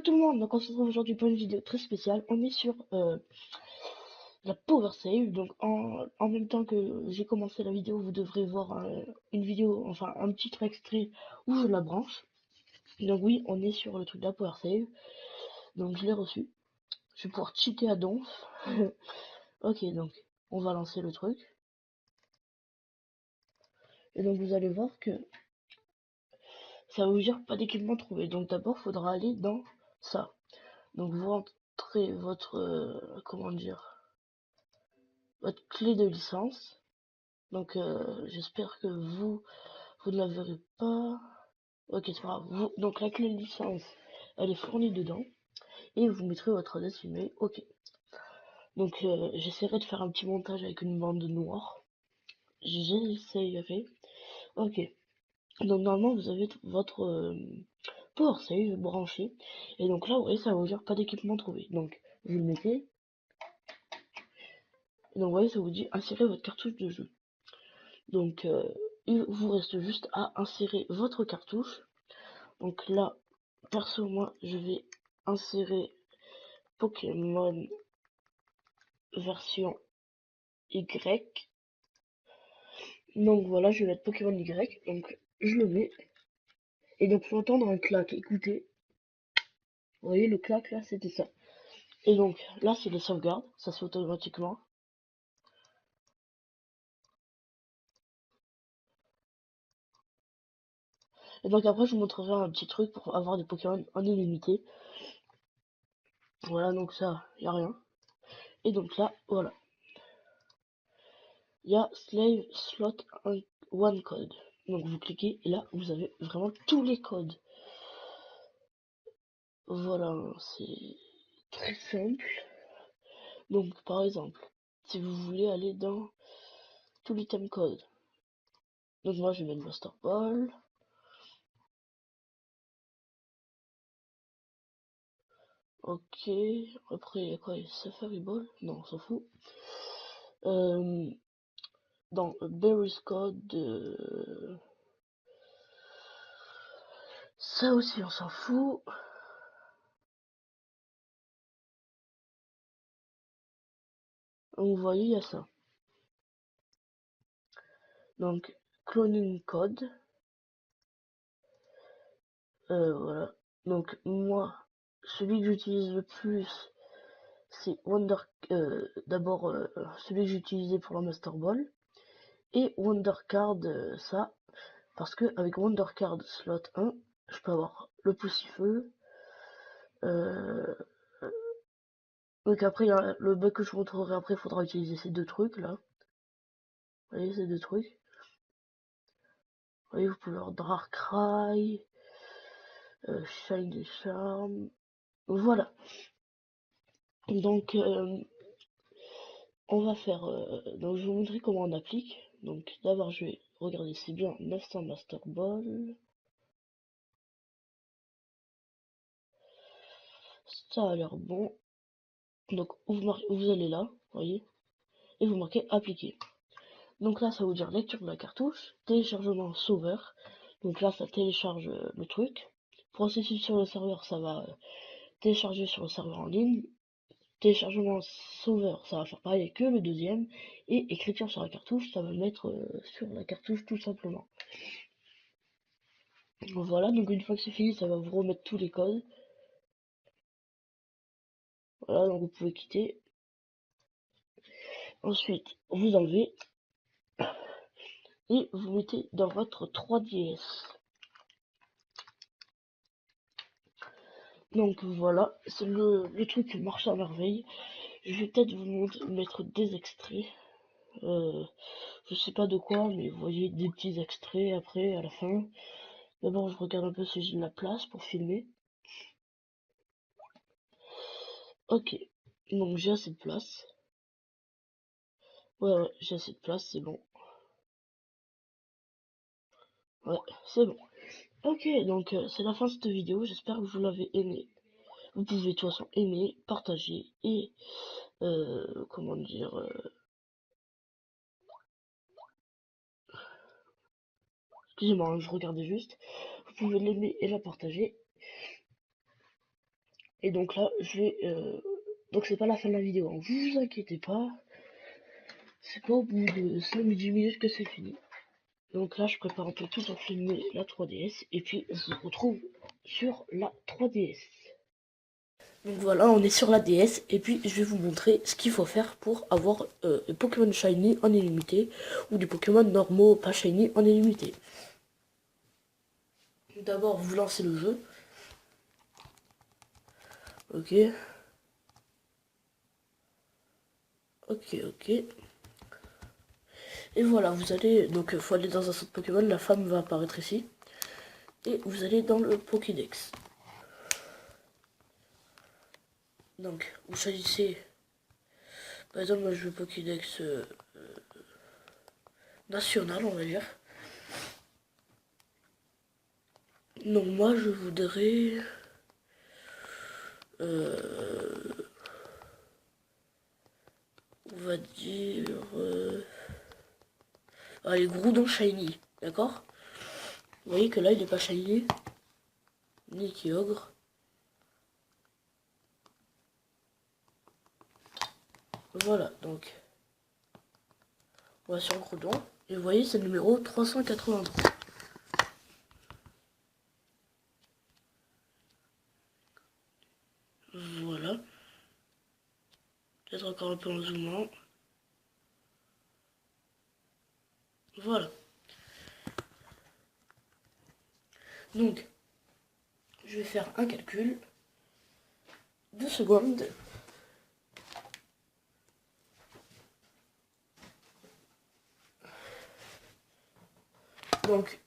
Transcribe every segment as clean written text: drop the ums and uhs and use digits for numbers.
tout le monde, donc on se retrouve aujourd'hui pour une vidéo très spéciale. On est sur la Power Save, donc en même temps que j'ai commencé la vidéo, vous devrez voir une vidéo, enfin un petit extrait où je la branche. Donc oui, on est sur le truc de la Power Save, donc je l'ai reçu. Je vais pouvoir cheater à donf. Ok, donc on va lancer le truc. Et donc vous allez voir que ça va vous dire pas d'équipement trouvé. Donc d'abord, il faudra aller dans ça. Donc vous rentrez votre, comment dire, votre clé de licence. Donc j'espère que vous ne la verrez pas. Ok, c'est pas grave. Donc la clé de licence, elle est fournie dedans. Et vous mettrez votre adresse email. Ok. Donc j'essaierai de faire un petit montage avec une bande noire. J'essayerai. Ok. Donc normalement vous avez votre Power Save branché. Et donc là, vous voyez, ça va vous dire pas d'équipement trouvé. Donc vous le mettez. Et donc vous voyez, ça vous dit insérer votre cartouche de jeu. Donc il vous reste juste à insérer votre cartouche. Donc là, perso, moi, je vais insérer Pokémon version Y. Donc voilà, je vais mettre Pokémon Y. Donc je le mets. Et donc faut entendre un clac. Écoutez. Vous voyez le clac là, c'était ça. Et donc là, c'est les sauvegardes. Ça se fait automatiquement. Et donc après, je vous montrerai un petit truc pour avoir des Pokémon en illimité. Voilà, donc ça, y a rien. Et donc là, voilà. Il y a Slave Slot One Code. Donc vous cliquez et là, vous avez vraiment tous les codes. Voilà, c'est très simple. Donc par exemple, si vous voulez aller dans tout l'item code. Donc moi je vais mettre Master Ball. Ok, après il y a quoi? Safari Ball? Non, on s'en fout. Dans Berry's Code, ça aussi on s'en fout. Donc vous voyez, il y a ça. Donc Cloning Code. Voilà. Donc moi, celui que j'utilise le plus, c'est d'abord celui que j'ai utilisé pour la Master Ball. Et Wondercard, ça, parce que avec Wondercard slot 1, je peux avoir le poussifeu. Euh, donc après, il y a le bug que je vous montrerai après, il faudra utiliser ces deux trucs là. Vous voyez, ces deux trucs. Vous voyez, vous pouvez avoir Darkrai, Shine des Charmes. Voilà. Donc, on va faire. Donc, je vais vous montrer comment on applique. Donc, d'abord, je vais regarder, c'est bien 900 Master Ball. Ça a l'air bon. Donc, vous allez là, vous voyez, et vous marquez appliquer. Donc là, ça va vous dire lecture de la cartouche, téléchargement sauveur. Donc là, ça télécharge le truc. Processus sur le serveur, ça va télécharger sur le serveur en ligne. Téléchargement sauveur, ça va faire pareil que le deuxième. Et écriture sur la cartouche, ça va le mettre sur la cartouche tout simplement. Voilà, donc une fois que c'est fini, ça va vous remettre tous les codes. Voilà, donc vous pouvez quitter. Ensuite, vous enlevez et vous mettez dans votre 3DS. Donc voilà, c'est le truc qui marche à merveille. Je vais peut-être vous mettre des extraits. Je sais pas de quoi, mais vous voyez des petits extraits après, à la fin. D'abord, je regarde un peu si j'ai de la place pour filmer. Ok, donc j'ai assez de place. Ouais, j'ai assez de place, c'est bon. Ouais, c'est bon. Ok, donc c'est la fin de cette vidéo. J'espère que vous l'avez aimé. Vous pouvez de toute façon aimer, partager et comment dire. Excusez-moi, hein, je regardais juste. Vous pouvez l'aimer et la partager. Et donc là, je vais... Donc c'est pas la fin de la vidéo, hein. Vous inquiétez pas. C'est pas au bout de 5-10 minutes que c'est fini. Donc là, je prépare un peu tout pour filmer la 3DS. Et puis, on se retrouve sur la 3DS. Donc voilà, on est sur la DS. Et puis, je vais vous montrer ce qu'il faut faire pour avoir des Pokémon Shiny en illimité. Ou des Pokémon normaux, pas Shiny, en illimité. D'abord, vous lancez le jeu. Ok. Ok, ok. Et voilà, vous allez... Donc, il faut aller dans un centre Pokémon. La femme va apparaître ici. Et vous allez dans le Pokédex. Donc, vous choisissez... Par exemple, moi je veux Pokédex national, on va dire. Donc moi je voudrais... on va dire... allez, Groudon Shiny, d'accord? Vous voyez que là il est pas Shiny, ni Kyogre. Voilà, donc... on va sur Groudon. Et vous voyez c'est le numéro 383. Voilà. Peut-être encore un peu en zoomant. Voilà. Donc, je vais faire un calcul. 2 secondes. Donc,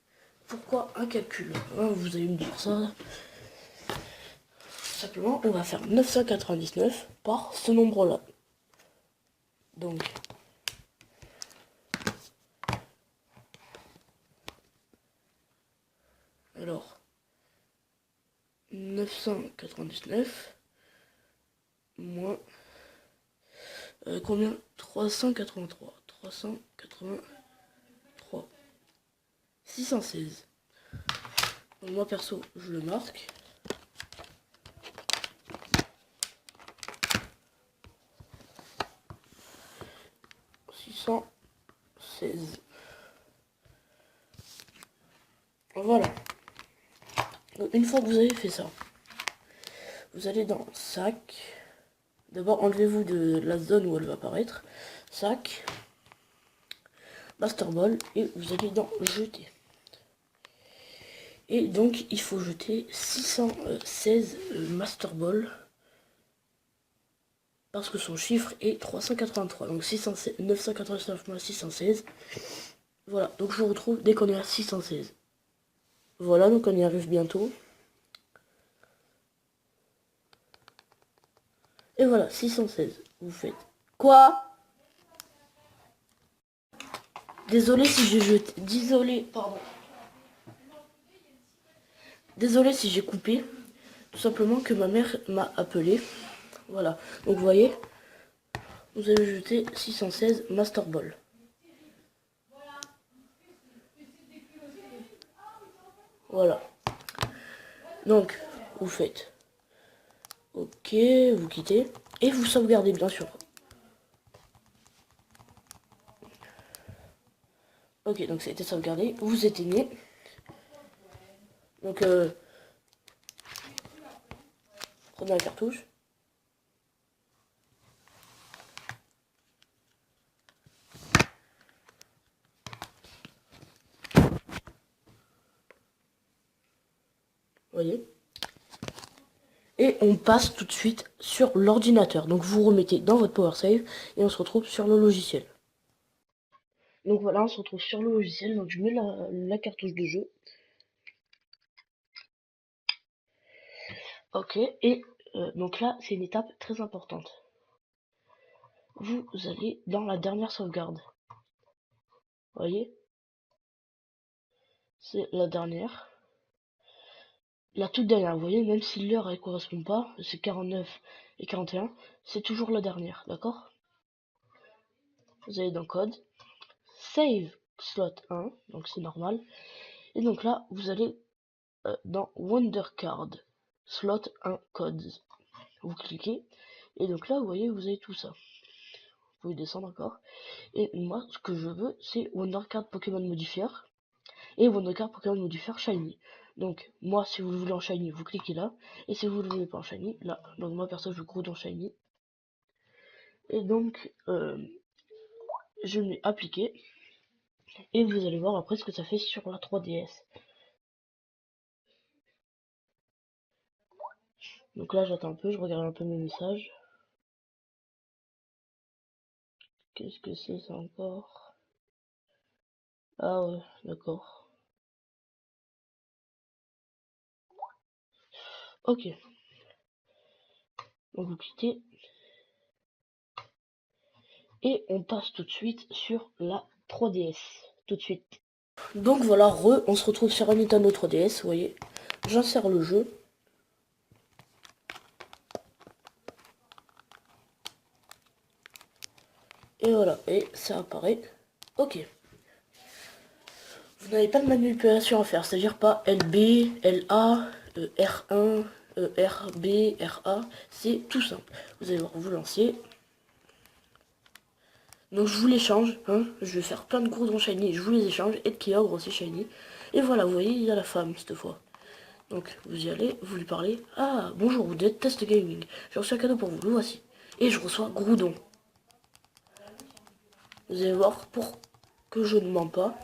pourquoi un calcul? Vous allez me dire ça. Simplement, on va faire 999 par ce nombre-là. Donc, alors, 999 moins combien? 383. 383. 616. Donc moi perso, je le marque. 616. Voilà. Donc, une fois que vous avez fait ça, vous allez dans sac. D'abord, enlevez-vous de la zone où elle va apparaître. Sac. Master Ball. Et vous allez dans jeter. Et donc, il faut jeter 616 Master Ball. Parce que son chiffre est 383. Donc 989 moins 616. Voilà, donc je vous retrouve dès qu'on est à 616. Voilà, donc on y arrive bientôt. Et voilà, 616. Vous faites quoi? Désolé si j'ai jeté. Désolé, pardon. Désolé si j'ai coupé. Tout simplement que ma mère m'a appelé. Voilà. Donc vous voyez, vous avez jeté 616 Master Ball. Voilà. Donc, vous faites OK, vous quittez. Et vous sauvegardez bien sûr. Ok, donc ça a été sauvegardé. Vous éteignez. Donc, prenez la cartouche. Voyez. Et on passe tout de suite sur l'ordinateur. Donc vous remettez dans votre PowerSave et on se retrouve sur le logiciel. Donc voilà, on se retrouve sur le logiciel. Donc je mets la cartouche de jeu. Ok, et donc là, c'est une étape très importante. Vous allez dans la dernière sauvegarde. Voyez, c'est la dernière. La toute dernière, vous voyez, même si l'heure elle correspond pas, c'est 49 et 41, c'est toujours la dernière, d'accord? Vous allez dans code, save slot 1, donc c'est normal. Et donc là, vous allez dans Wonder Card, slot 1 codes. vous cliquez, et donc là, vous voyez, vous avez tout ça. Vous pouvez descendre encore. Et moi, ce que je veux, c'est Wondercard Pokémon Modifier et Wondercard Pokémon Modifier Shiny. Donc, moi, si vous le voulez en Shiny, vous cliquez là. Et si vous le voulez pas en Shiny, là. Donc, moi, perso, je veux Groudon Shiny. Et donc, je mets appliquer. Et vous allez voir après ce que ça fait sur la 3DS. Donc là, j'attends un peu, je regarde un peu mes messages. Qu'est-ce que c'est ça encore? Ah ouais, d'accord. Ok. Donc vous cliquez. Et on passe tout de suite sur la 3DS. Tout de suite. Donc voilà, on se retrouve sur un Nintendo 3DS, vous voyez. J'insère le jeu. Et voilà, et ça apparaît. Ok. Vous n'avez pas de manipulation à faire, c'est-à-dire pas LB, LA, R1, RB, RA. C'est tout simple. Vous allez voir, vous lancez. Donc je vous les change, hein. Je vais faire plein de Groudon Shiny, je vous les échange, et de Kyogre aussi Shiny. Et voilà, vous voyez, il y a la femme cette fois. Donc vous y allez, vous lui parlez. Ah, bonjour, vous êtes Test Gaming. J'ai reçu un cadeau pour vous, le voici. Et je reçois Groudon. Vous allez voir, pour que je ne mens pas.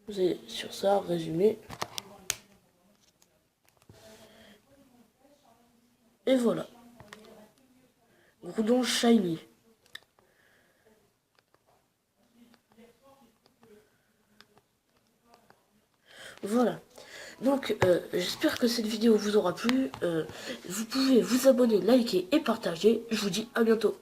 Vous allez sur ça, résumé. Et voilà. Groudon Shiny. Voilà. Donc, j'espère que cette vidéo vous aura plu. Vous pouvez vous abonner, liker et partager. Je vous dis à bientôt.